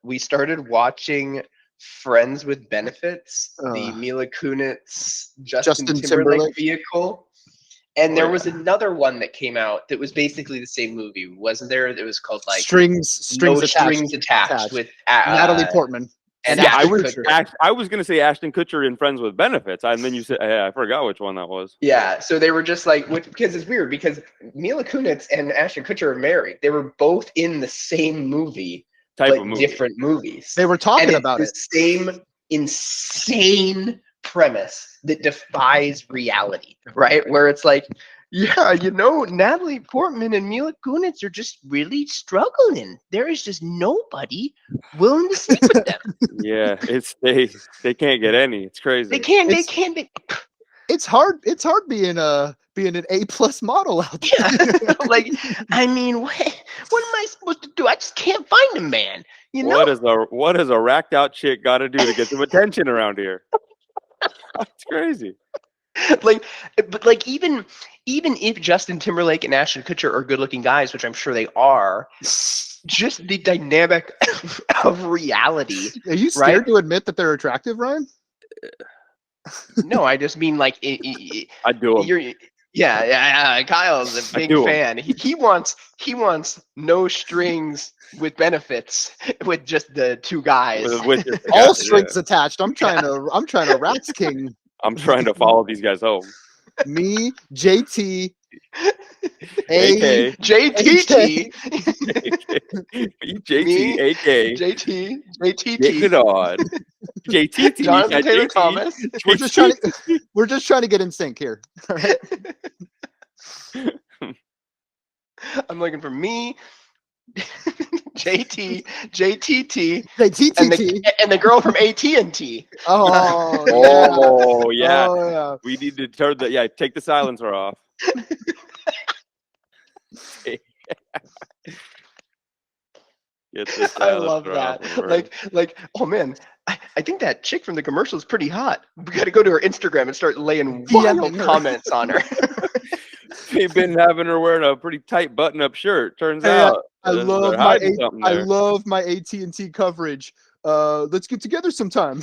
we started watching Friends with Benefits, the Mila Kunis, Justin Timberlake vehicle. And there was another one that came out that was basically the same movie, wasn't there? It was called like Strings Attached with Natalie Portman. And I was going to say Ashton Kutcher in Friends with Benefits, and then you said, I forgot which one that was. Yeah, so they were just like, because it's weird, because Mila Kunis and Ashton Kutcher are married. They were both in the same movie, but different movies. They were talking about the same insane premise that defies reality, right? Where it's like, yeah, Natalie Portman and Mila Kunis are just really struggling. There is just nobody willing to sleep with them. Yeah, they can't get any. It's crazy. They can't be. It's hard being an A+ model out there. Yeah. Like, I mean, what am I supposed to do? I just can't find a man. What has a racked out chick got to do to get some attention around here? It's crazy. But even if Justin Timberlake and Ashton Kutcher are good-looking guys, which I'm sure they are, just the dynamic of reality. Are you scared to admit that they're attractive, Ryan? No, I just mean like I do them. Yeah. Kyle's a big fan. He wants no strings with benefits with just the two guys. All strings attached. I'm trying to Rats King. I'm trying to follow these guys home. Me, JT, AK, JTT, JT, AK, JTT, get it on. JTT, Jonathan Taylor Thomas. We're just trying to get in sync here. All right. I'm looking for me, JTT, and the girl from AT&T. Oh yeah. We need to take the silencer off. I love that. Like, oh man, I think that chick from the commercial is pretty hot. We got to go to her Instagram and start laying wild comments on her. They've been having her wearing a pretty tight button-up shirt. Turns out, I love my AT&T coverage. Let's get together sometime.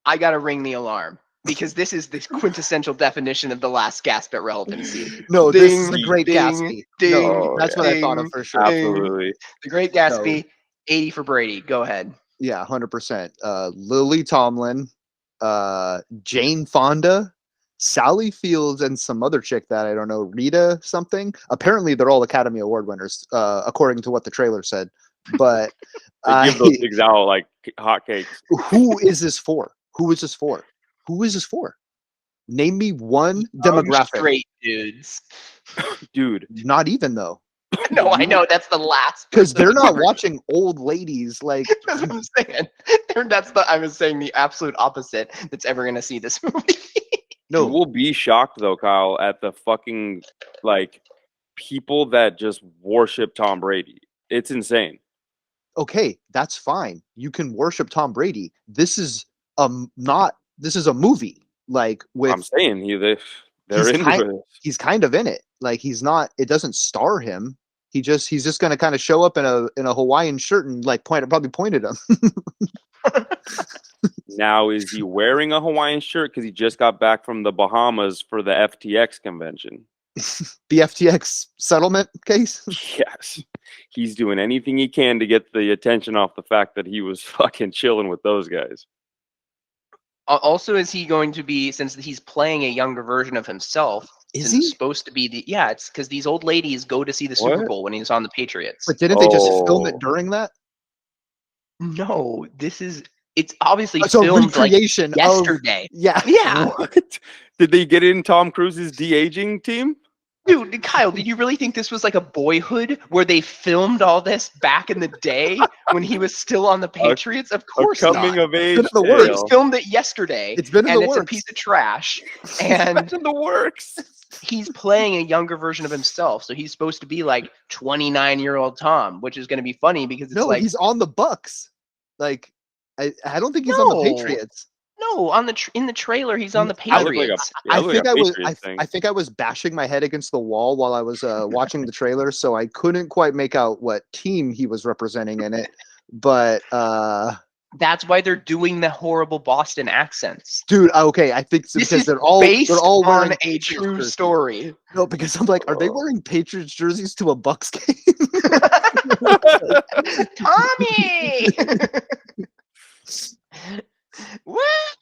I gotta ring the alarm because this is the quintessential definition of the last gasp at relevancy. No, this is the Great Gatsby. No, that's what I thought of for sure. Absolutely. The Great Gatsby, 80 for Brady. Go ahead. Yeah, 100%. Lily Tomlin, Jane Fonda, Sally Fields, and some other chick that I don't know, Rita something. Apparently, they're all Academy Award winners, according to what the trailer said. But they give those things out like hotcakes. Who is this for? Who is this for? Name me one demographic. Straight dudes. Dude. Not even, though. No, I know. That's the last. Because they're not watching old ladies like. That's what I'm saying. I was saying the absolute opposite that's ever going to see this movie. No, we'll be shocked, though, Kyle, at the fucking, people that just worship Tom Brady. It's insane. Okay, that's fine. You can worship Tom Brady. This is a movie. I'm saying they're into it. He's kind of in it. He's not. It doesn't star him. He's just going to kind of show up in a Hawaiian shirt and probably point at him. Now, is he wearing a Hawaiian shirt because he just got back from the Bahamas for the FTX convention? The FTX settlement case? Yes. He's doing anything he can to get the attention off the fact that he was fucking chilling with those guys. Also, is he going to be, since he's playing a younger version of himself, is he supposed to be it's because these old ladies go to see the Super Bowl when he's on the Patriots. But didn't they just film it during that? No, it's obviously filmed recreation yesterday. Yeah. What? Did they get in Tom Cruise's de-aging team? Dude, Kyle, did you really think this was like a Boyhood where they filmed all this back in the day when he was still on the Patriots? Of course not. Coming of age. They filmed it yesterday. It's been in the works. It's a piece of trash. And it's in the works. He's playing a younger version of himself, so he's supposed to be 29-year-old Tom, which is going to be funny because it's he's on the Bucks. Like, I don't think he's on the No. Patriots. No, in the trailer, he's on the I look like Patriots. I look like a Patriots thing. I think I was bashing my head against the wall while I was watching the trailer, so I couldn't quite make out what team he was representing in it. But That's why they're doing the horrible Boston accents. dude, okay, I think This because is they're all based wearing on a Patriots true jerseys. story. No, because I'm like, are they wearing Patriots jerseys to a Bucks game? Tommy! What?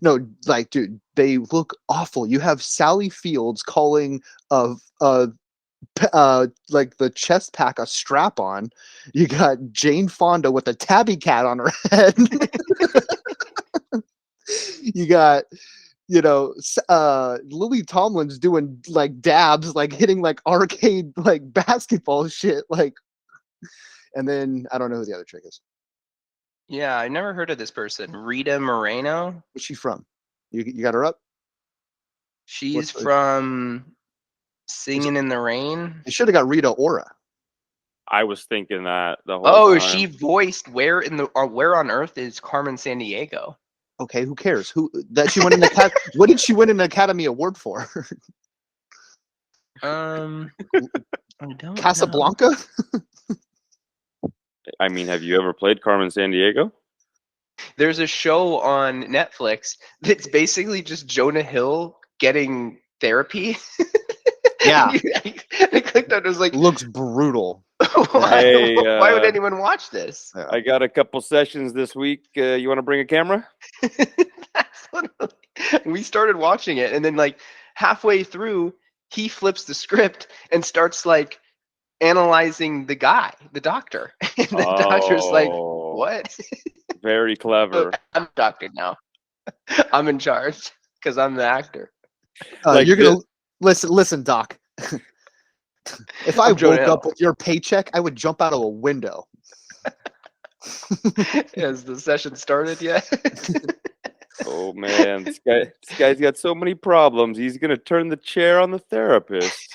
No, like, dude, they look awful. You have Sally Fields calling like the chest pack a strap on. You got Jane Fonda with a tabby cat on her head. You got, Lily Tomlin's doing like dabs, like hitting like arcade like basketball shit, like. And then I don't know who the other chick is. Yeah, I never heard of this person. Rita Moreno. Where's she from? You got her up? She's from Singing in the Rain. They should have got Rita Ora. I was thinking that the whole Oh, time. she voiced Where on Earth is Carmen Sandiego? Okay, who cares? She won an what did she win an Academy Award for? I don't Casablanca? I mean, have you ever played Carmen Sandiego? There's a show on Netflix that's basically just Jonah Hill getting therapy. Yeah. I clicked on it. It was like, looks brutal. why would anyone watch this? Yeah. I got a couple sessions this week. You want to bring a camera? That's literally, we started watching it, and then like halfway through, he flips the script and starts like analyzing the doctor. And the doctor's like, what? Very clever. I'm doctor now. I'm in charge because I'm the actor. You're gonna listen, Doc. If I woke up with your paycheck, I would jump out of a window. Has the session started yet? Oh man, this guy's got so many problems. He's gonna turn the chair on the therapist.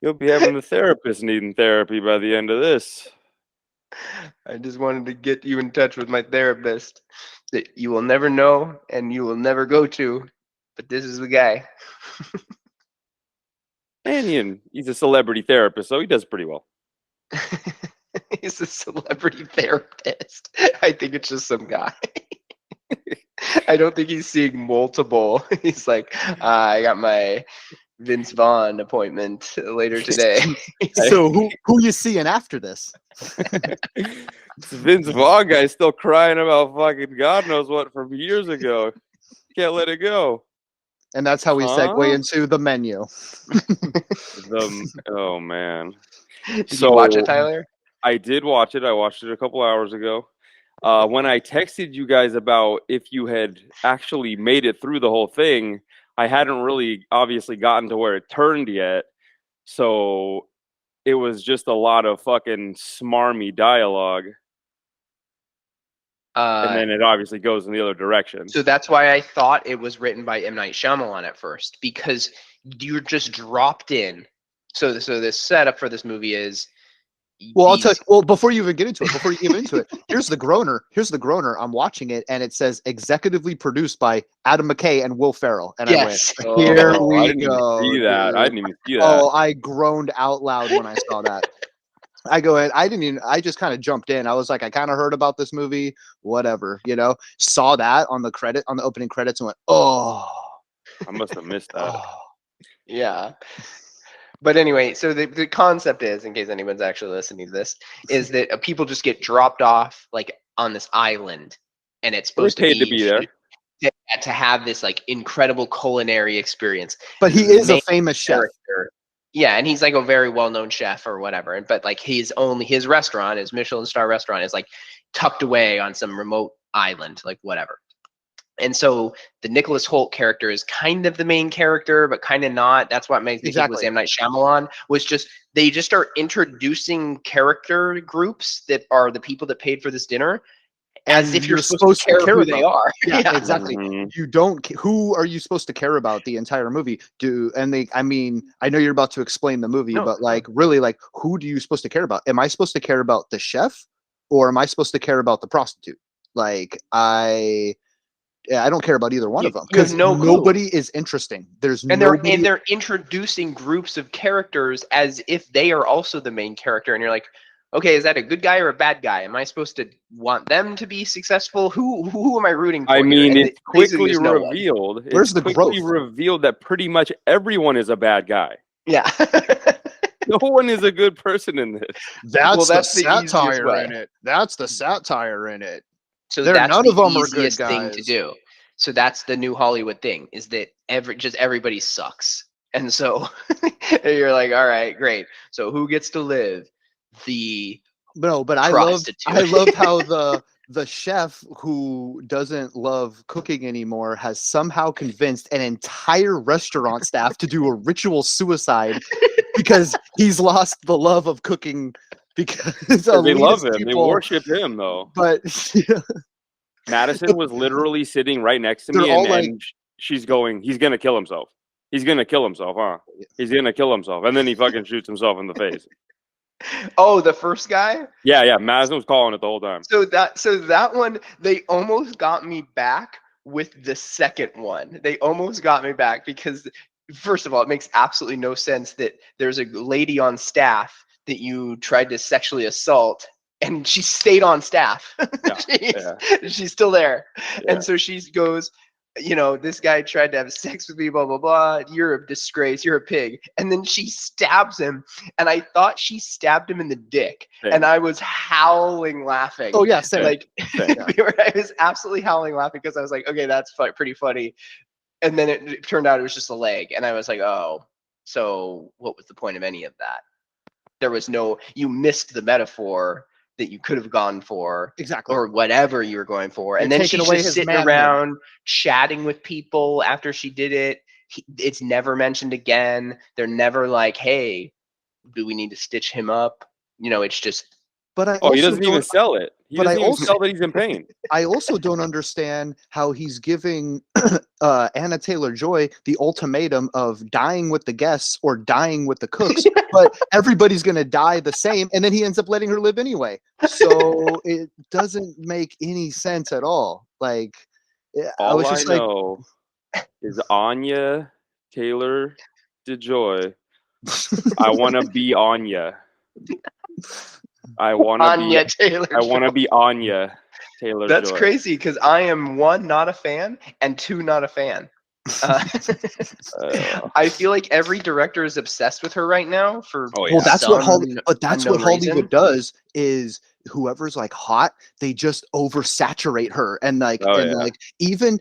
You'll be having the therapist needing therapy by the end of this. I just wanted to get you in touch with my therapist that you will never know and you will never go to, but this is the guy. And he's a celebrity therapist, so he does pretty well. He's a celebrity therapist. I think it's just some guy. I don't think he's seeing multiple. He's like, I got my Vince Vaughn appointment later today. So who you seeing after this? This Vince Vaughn guy's still crying about fucking God knows what from years ago. Can't let it go. And that's how we segue into the menu. Oh man. Did you watch it, Tyler? I did watch it. I watched it a couple hours ago. When I texted you guys about if you had actually made it through the whole thing, I hadn't really obviously gotten to where it turned yet. So it was just a lot of fucking smarmy dialogue. And then it obviously goes in the other direction. So that's why I thought it was written by M. Night Shyamalan at first, because you're just dropped in. So this setup for this movie is. Well, I'll tell you. Well, before you even get into it, here's the groaner. I'm watching it, and it says executively produced by Adam McKay and Will Ferrell. And yes. I went, here we I didn't go. Even see that. Dude. I didn't even see that. Oh, I groaned out loud when I saw that. I go ahead. I just kind of jumped in. I was like, I kind of heard about this movie, whatever, saw that on the opening credits and went, oh, I must have missed that. Oh. Yeah. But anyway, so the concept is, in case anyone's actually listening to this, is that people just get dropped off like on this island, and it's supposed to be there to have this like incredible culinary experience. But he is a famous chef. Yeah, and he's like a very well-known chef or whatever. But like his restaurant, his Michelin star restaurant, is like tucked away on some remote island, like whatever. And so the Nicholas Hoult character is kind of the main character, but kind of not. That's what makes me think was M. Night Shyamalan, was just they just are introducing character groups that are the people that paid for this dinner. and as if you're you're supposed to care care who they about. are. Yeah, exactly. Mhm. You don't. Who are you supposed to care about the entire movie? I mean, I know you're about to explain the movie, No. but like, really, like, who do you supposed to care about? Am I supposed to care about the chef, or am I supposed to care about the prostitute? Like, I don't care about either one of them You have because no clue. nobody is interesting. There's And nobody. they're introducing groups of characters as if they are also the main character, and you're like, okay, is that a good guy or a bad guy? Am I supposed to want them to be successful? Who am I rooting for? I mean, here? And it's basically quickly there's no one. revealed. Where's It's the quickly growth? revealed that pretty much everyone is a bad guy. Yeah. No one is a good person in this. That's that's the the easiest satire way. in it. That's the satire in it. So None that's of the them are good easiest thing to guys. do. So that's the new Hollywood thing, is that everybody sucks. And so you're like, all right, great. So who gets to live? The No, but I prostitute. love how the chef who doesn't love cooking anymore has somehow convinced an entire restaurant staff to do a ritual suicide because he's lost the love of cooking because They love him. They people, worship him, though. but Madison was literally sitting right next to They're me, all and she's going, he's going to kill himself. He's going to kill himself, huh? He's going to kill himself. And then he fucking shoots himself in the face. Oh, the first guy? Yeah. Madison was calling it the whole time. So that one, they almost got me back with the second one. They almost got me back because, first of all, it makes absolutely no sense that there's a lady on staff that you tried to sexually assault, and she stayed on staff. She's still there. Yeah. And so she goes, this guy tried to have sex with me, blah, blah, blah. You're a disgrace. You're a pig. And then she stabs him. And I thought she stabbed him in the dick. Same. And I was howling laughing. oh yeah, same. Like, Same. I was absolutely howling laughing because I was like, okay, that's pretty funny. And then it turned out it was just a leg. And I was like, oh, so what was the point of any of that? There was you missed the metaphor that you could have gone for, Exactly. or whatever you were going for. And You're then taking she's away just his sitting manhood. around chatting with people after she did it. It's never mentioned again. They're never like, hey, do we need to stitch him up? It's just, But I he doesn't even sell it. He but doesn't I even also- sell that he's in pain. I also don't understand how he's giving Anna Taylor-Joy the ultimatum of dying with the guests or dying with the cooks, but everybody's going to die the same, and then he ends up letting her live anyway. So it doesn't make any sense at all. Like, I was just know is Anya Taylor DeJoy. I want to be Anya. I want to be Anya Taylor. I want to be Anya Taylor. That's crazy because I am, 1, not a fan, and 2, not a fan. I feel like every director is obsessed with her right now for well, that's what Hollywood reason. does is whoever's like hot, they just oversaturate her and like like even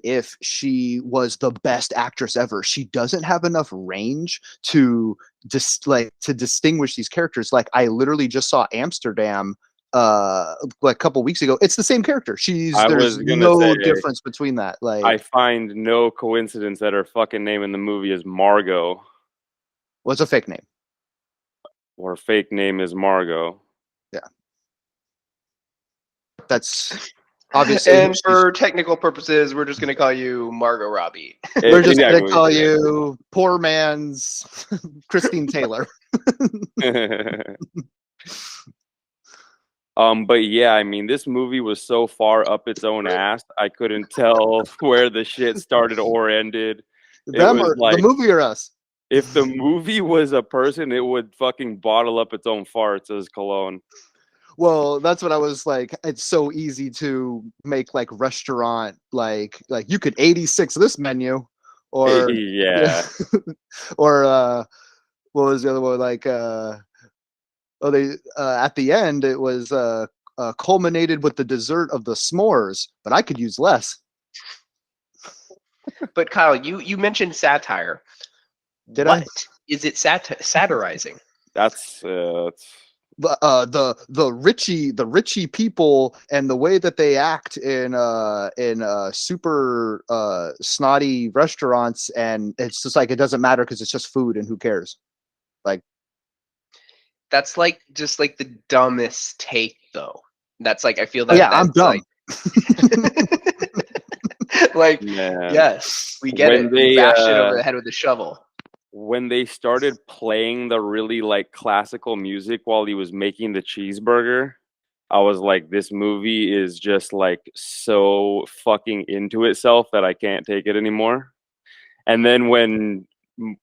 if she was the best actress ever, she doesn't have enough range to distinguish these characters. Like I literally just saw Amsterdam like a couple weeks ago. It's the same character. There's no difference between that. Like I find no coincidence that her fucking name in the movie is Margot. What's a fake name? Or her fake name is Margot. Yeah. That's obviously. And for technical purposes, we're just going to call you Margot Robbie. We're just going to call you poor man's Christine Taylor. But yeah, I mean, this movie was so far up its own ass, I couldn't tell where the shit started or ended. The movie or us? If the movie was a person, it would fucking bottle up its own farts as cologne. Well, that's what I was like. It's so easy to make like restaurant, like you could 86 this menu, or yeah, or what was the other one? Like at the end it was culminated with the dessert of the s'mores, but I could use less. But Kyle, you mentioned satire. What is it satirizing? That's the Richie people and the way that they act in super snotty restaurants, and it's just like it doesn't matter because it's just food and who cares. Like that's just like the dumbest take though. That's like, I feel Oh that yeah, I'm that's dumb. like Man. yes, we get When it. they, You bash it over the head with a shovel. when they started playing the really like classical music while he was making the cheeseburger, I was like, this movie is just like so fucking into itself that I can't take it anymore. And then when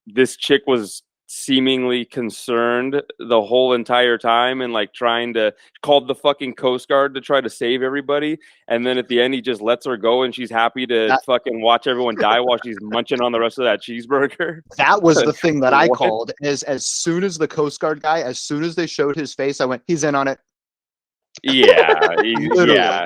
this chick was seemingly concerned the whole entire time and like trying to called the fucking Coast Guard to try to save everybody, and then at the end he just lets her go and she's happy to fucking watch everyone die while she's munching on the rest of that cheeseburger. That was the thing that I What? called. As soon as the Coast Guard guy, as soon as they showed his face, I went, he's in on it. Yeah, Literally. yeah.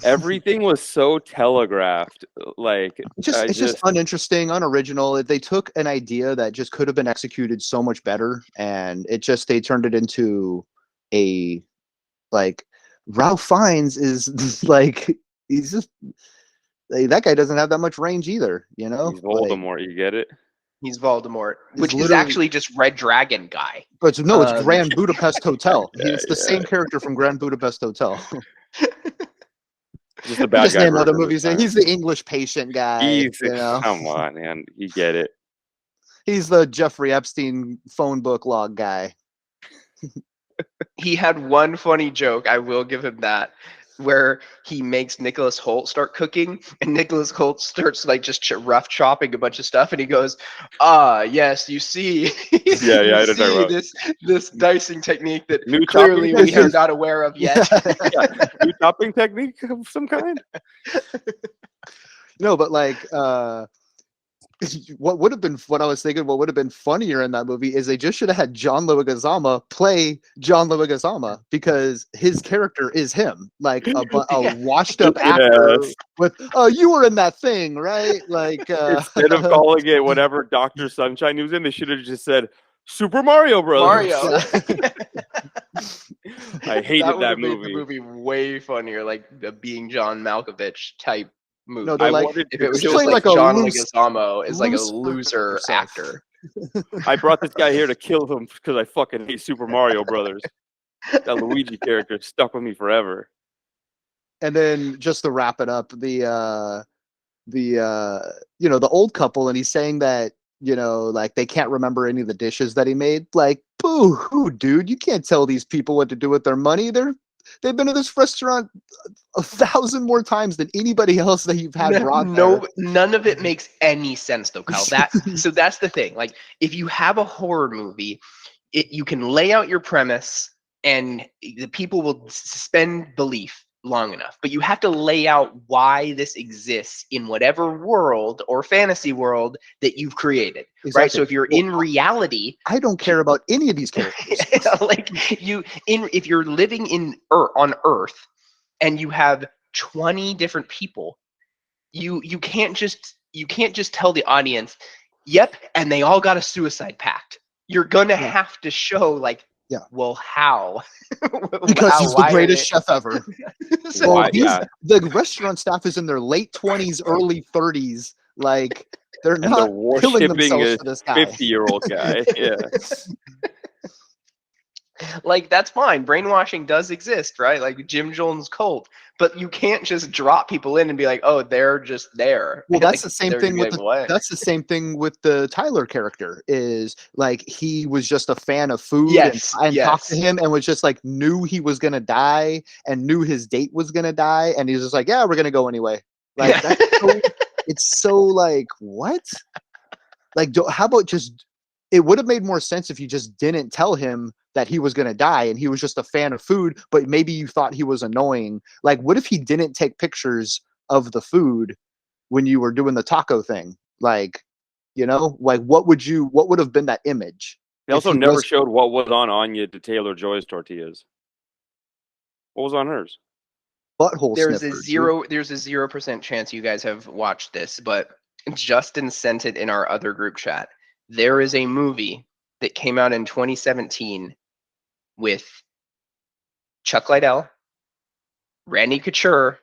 Everything was so telegraphed. Like, It's just uninteresting, unoriginal. They took an idea that just could have been executed so much better, and they turned it into a like Ralph Fiennes is like he's just that guy doesn't have that much range either, you know. he's Voldemort. You get it? He's Voldemort, He's which is literally- actually just Red Dragon guy. But no, it's Grand Budapest Hotel. It's the Yeah. same character from Grand Budapest Hotel. Just the bad Just guy. name other version movies. this time. He's the English patient guy. He's You know, come on, man. You get it. he's the Jeffrey Epstein phone book log guy. He had one funny joke, I will give him that, where he makes Nicholas Holt start cooking, and Nicholas Holt starts like just rough chopping a bunch of stuff, and he goes, yes, you see, Yeah, you I don't know see this dicing technique that New clearly chopping we are not aware of yet. new chopping technique of some kind. No, but like what would have been what I was thinking, what would have been funnier in that movie is they just should have had John Leguizamo play John Leguizamo, because his character is him, like a washed up actor with you were in that thing, right? Like Instead of calling it whatever Dr. Sunshine he was in, they should have just said Super Mario Brothers. Mario. I hated that made the movie. movie way funnier, like the being John Malkovich type movie. No, they're like, if it was just just play like like a John loose- Leguizamo is like a loose loser yourself. actor. I brought this guy here to kill him because I fucking hate Super Mario Brothers. That Luigi character stuck with me forever. And then just to wrap it up, the old couple, and he's saying that, like they can't remember any of the dishes that he made. Like, boo hoo, dude, you can't tell these people what to do with their money. They've been to this restaurant 1,000 more times than anybody else that you've had brought there. None of it makes any sense though, Kyle. So that's the thing. Like, if you have a horror movie, you can lay out your premise and the people will suspend belief long enough, but you have to lay out why this exists in whatever world or fantasy world that you've created. Exactly. Right? So if you're in reality, I don't care about any of these characters. Like if you're living on Earth and you have 20 different people, you can't just tell the audience, yep, and they all got a suicide pact. You're gonna have to show like, well, how? Because he's the greatest chef ever. So, the restaurant staff is in their late 20s, early 30s. Like, they're not killing themselves for this guy. 50-year-old guy. Yeah. Like, that's fine. Brainwashing does exist, right? Like Jim Jones' cult. But you can't just drop people in and be like, oh, they're just there. Well, that's like, the same thing with that's the same thing with the Tyler character. Is like he was just a fan of food and talked to him and was just like knew he was gonna die and knew his date was gonna die, and he's just like, yeah, we're gonna go anyway. Like it's so like, what? Like, how about just? It would have made more sense if you just didn't tell him that he was going to die and he was just a fan of food, but maybe you thought he was annoying. Like, what if he didn't take pictures of the food when you were doing the taco thing? Like, like what would have been that image? They also never showed what was on Anya to Taylor Joy's tortillas. What was on hers? Butthole There's sniffer, there's a 0% chance you guys have watched this, but Justin sent it in our other group chat. There is a movie that came out in 2017 with Chuck Liddell, Randy Couture,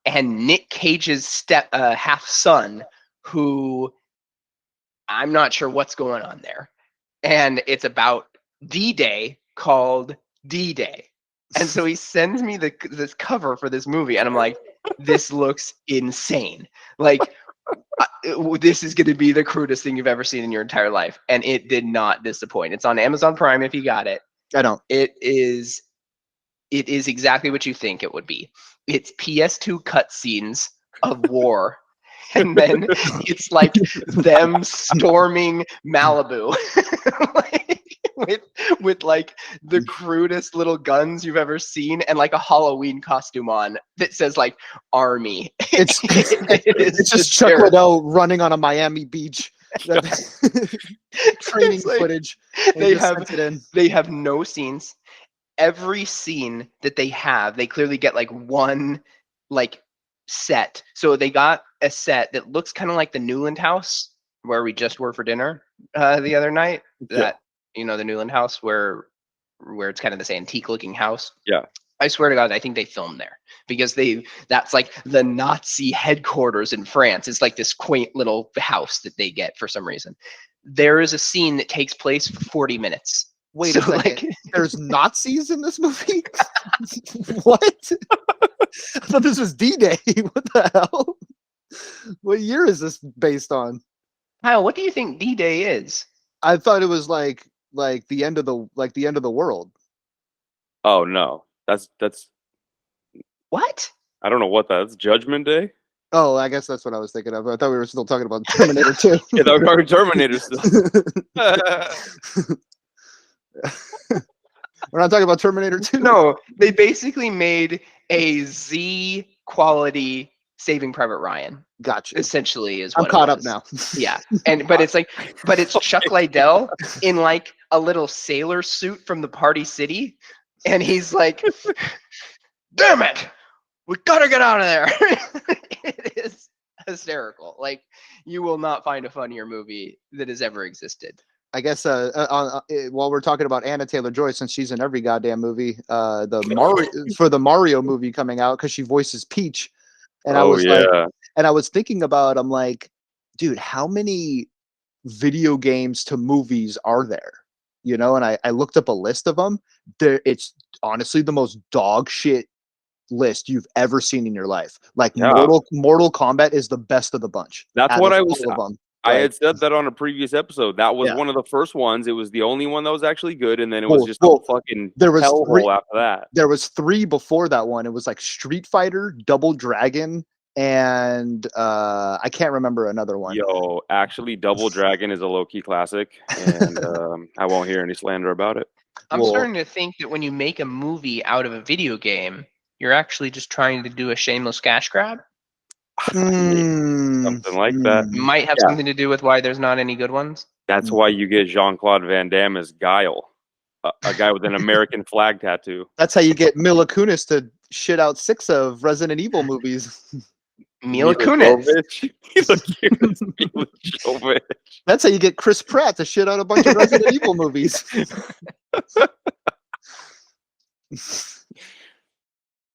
and Nick Cage's half son, who I'm not sure what's going on there. And it's about D-Day, called D-Day. And so he sends me this cover for this movie, and I'm like, this looks insane. Like, this is going to be the crudest thing you've ever seen in your entire life. And it did not disappoint. It's on Amazon Prime if you got it. I don't. It is exactly what you think it would be. It's PS2 cutscenes of war. And then it's like them storming Malibu. Like, with like the crudest little guns you've ever seen, and like a Halloween costume on that says like army. It's just Chuck Liddell running on a Miami beach. Training like, footage. They have no scenes. Every scene that they have, they clearly get like one like set. So they got a set that looks kind of like the Newland house where we just were for dinner the other night. That the Newland house where it's kind of this antique looking house. Yeah. I swear to God, I think they filmed there because that's like the Nazi headquarters in France. It's like this quaint little house that they get for some reason. There is a scene that takes place for 40 minutes. Wait a second. Like, there's Nazis in this movie? What? I thought this was D-Day. What the hell? What year is this based on? Kyle, what do you think D-Day is? I thought it was like the end of the world. Oh no. That's what? I don't know what that's Judgment Day. Oh, I guess that's what I was thinking of. I thought we were still talking about Terminator 2. Yeah, that was Terminator still. We're not talking about Terminator 2. No, they basically made a Z quality Saving Private Ryan. Gotcha. Essentially is what I'm caught up now. Yeah. But it's Chuck Liddell in like a little sailor suit from the Party City. And he's like, damn it, we gotta get out of there. It is hysterical. Like, you will not find a funnier movie that has ever existed. I guess while we're talking about Anna Taylor-Joy, since she's in every goddamn movie, for the Mario movie coming out, because she voices Peach, and I was thinking about, I'm like, dude, how many video games to movies are there? You know, and I looked up a list of them. It's honestly the most dog shit list you've ever seen in your life. Like, Mortal Kombat is the best of the bunch. That's what I was. I had said that on a previous episode. That was one of the first ones. It was the only one that was actually good, and then it was just a fucking hellhole after that. There was 3 before that one. It was like Street Fighter, Double Dragon, and I can't remember another one. Yo, actually, Double Dragon is a low-key classic, and I won't hear any slander about it. I'm starting to think that when you make a movie out of a video game, you're actually just trying to do a shameless cash grab. Something like that. Might have something to do with why there's not any good ones. That's why you get Jean-Claude Van Damme as Guile, a guy with an American flag tattoo. That's how you get Mila Kunis to shit out 6 of Resident Evil movies. Mila Kunis. That's how you get Chris Pratt to shit out a bunch of Resident Evil movies.